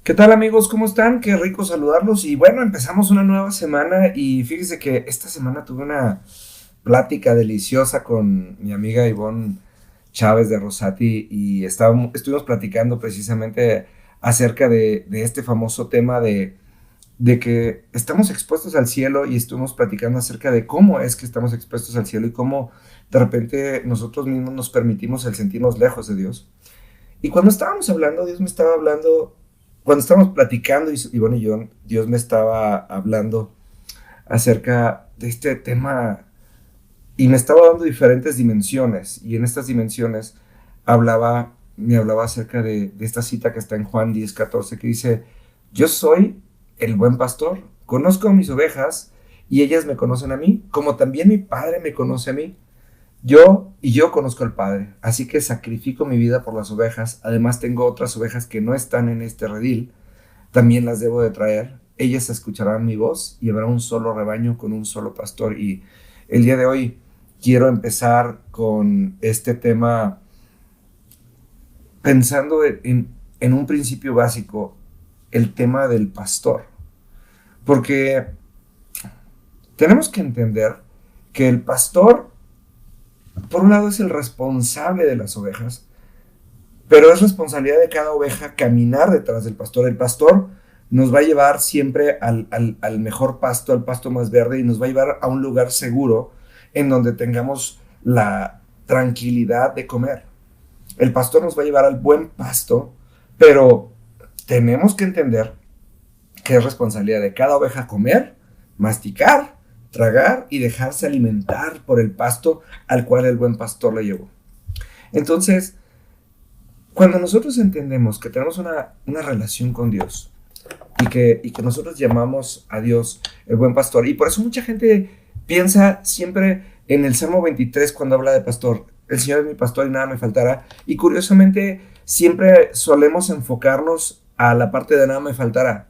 ¿Qué tal amigos? ¿Cómo están? Qué rico saludarlos. Y bueno, empezamos una nueva semana y fíjese que esta semana tuve una plática deliciosa con mi amiga Ivonne Chávez de Rosati y estuvimos platicando precisamente acerca de este famoso tema de que estamos expuestos al cielo y estuvimos platicando acerca de cómo es que estamos expuestos al cielo y cómo de repente nosotros mismos nos permitimos el sentirnos lejos de Dios. Y cuando estábamos hablando, Dios me estaba hablando, cuando estábamos platicando, y bueno, Dios me estaba hablando acerca de este tema y me estaba dando diferentes dimensiones. Y en estas dimensiones me hablaba acerca de esta cita que está en Juan 10:14, que dice, yo soy el buen pastor, conozco a mis ovejas y ellas me conocen a mí, como también mi Padre me conoce a mí. Yo conozco al Padre, así que sacrifico mi vida por las ovejas. Además tengo otras ovejas que no están en este redil, también las debo de traer. Ellas escucharán mi voz y habrá un solo rebaño con un solo pastor. Y el día de hoy quiero empezar con este tema pensando en un principio básico, el tema del pastor. Porque tenemos que entender que el pastor, por un lado, es el responsable de las ovejas, pero es responsabilidad de cada oveja caminar detrás del pastor. El pastor nos va a llevar siempre al mejor pasto, al pasto más verde, y nos va a llevar a un lugar seguro en donde tengamos la tranquilidad de comer. El pastor nos va a llevar al buen pasto, pero tenemos que entender que es responsabilidad de cada oveja comer, masticar, tragar y dejarse alimentar por el pasto al cual el buen pastor le llevó. Entonces, cuando nosotros entendemos que tenemos una relación con Dios y que nosotros llamamos a Dios el buen pastor, y por eso mucha gente piensa siempre en el Salmo 23 cuando habla de pastor, el Señor es mi pastor y nada me faltará, y curiosamente siempre solemos enfocarnos a la parte de nada me faltará,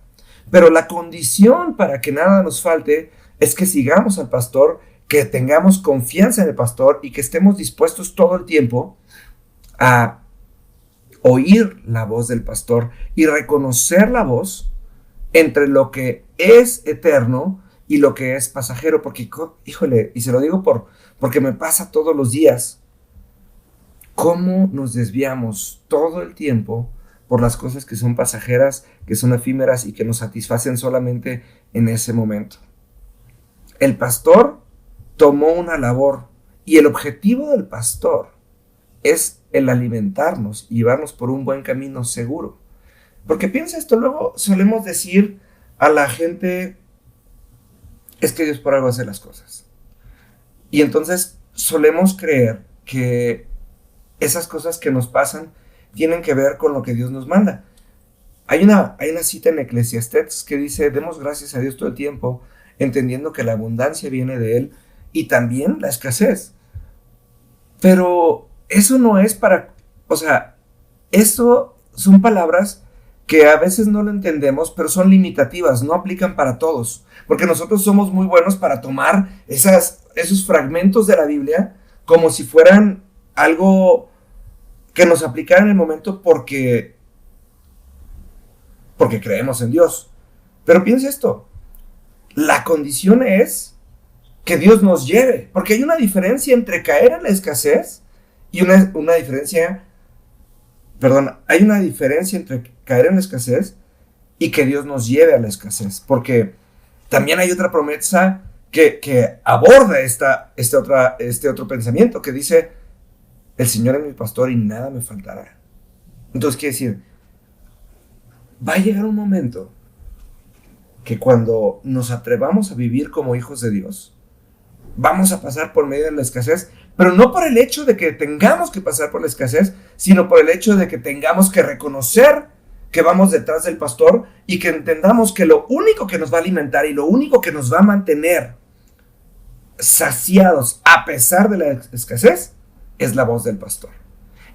pero la condición para que nada nos falte es que sigamos al pastor, que tengamos confianza en el pastor y que estemos dispuestos todo el tiempo a oír la voz del pastor y reconocer la voz entre lo que es eterno y lo que es pasajero, porque, híjole, y se lo digo porque me pasa todos los días, cómo nos desviamos todo el tiempo por las cosas que son pasajeras, que son efímeras y que nos satisfacen solamente en ese momento. El pastor tomó una labor y el objetivo del pastor es el alimentarnos y llevarnos por un buen camino seguro. Porque piensa esto, luego solemos decir a la gente, es que Dios por algo hace las cosas. Y entonces solemos creer que esas cosas que nos pasan tienen que ver con lo que Dios nos manda. Hay una cita en Eclesiastés que dice, demos gracias a Dios todo el tiempo, entendiendo que la abundancia viene de Él y también la escasez. Pero eso no es para, o sea, eso son palabras que a veces no lo entendemos, pero son limitativas, no aplican para todos, porque nosotros somos muy buenos para tomar esos fragmentos de la Biblia como si fueran algo que nos aplicara en el momento porque creemos en Dios. Pero piensa esto, la condición es que Dios nos lleve, porque hay una diferencia entre caer en la escasez y una diferencia, perdón, hay una diferencia entre caer en la escasez y que Dios nos lleve a la escasez, porque también hay otra promesa que aborda este otro pensamiento que dice, el Señor es mi pastor y nada me faltará. Entonces quiere decir, va a llegar un momento que cuando nos atrevamos a vivir como hijos de Dios, vamos a pasar por medio de la escasez, pero no por el hecho de que tengamos que pasar por la escasez, sino por el hecho de que tengamos que reconocer que vamos detrás del pastor y que entendamos que lo único que nos va a alimentar y lo único que nos va a mantener saciados a pesar de la escasez es la voz del pastor.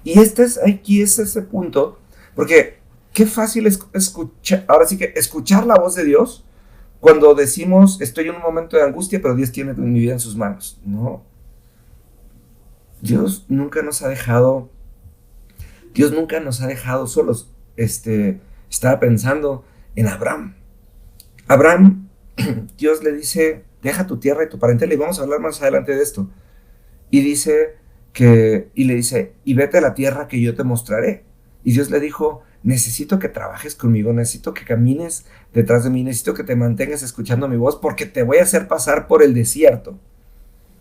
Y aquí es ese punto, porque qué fácil es escuchar, ahora sí que escuchar la voz de Dios cuando decimos, estoy en un momento de angustia, pero Dios tiene mi vida en sus manos. No. Dios nunca nos ha dejado solos. estaba pensando en Abraham. Abraham, Dios le dice, deja tu tierra y tu parentela, y vamos a hablar más adelante de esto. Y le dice, y vete a la tierra que yo te mostraré. Y Dios le dijo, necesito que trabajes conmigo, necesito que camines detrás de mí, necesito que te mantengas escuchando mi voz, porque te voy a hacer pasar por el desierto.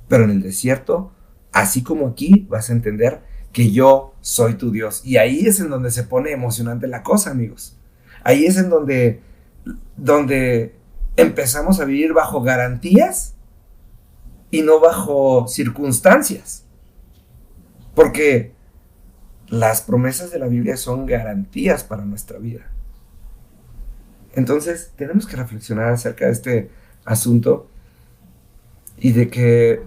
Pero en el desierto, así como aquí, vas a entender que yo soy tu Dios. Y ahí es en donde se pone emocionante la cosa, amigos. Ahí es en donde empezamos a vivir bajo garantías y no bajo circunstancias. Porque las promesas de la Biblia son garantías para nuestra vida. Entonces, tenemos que reflexionar acerca de este asunto y de que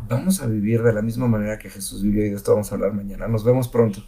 vamos a vivir de la misma manera que Jesús vivió, y de esto vamos a hablar mañana. Nos vemos pronto.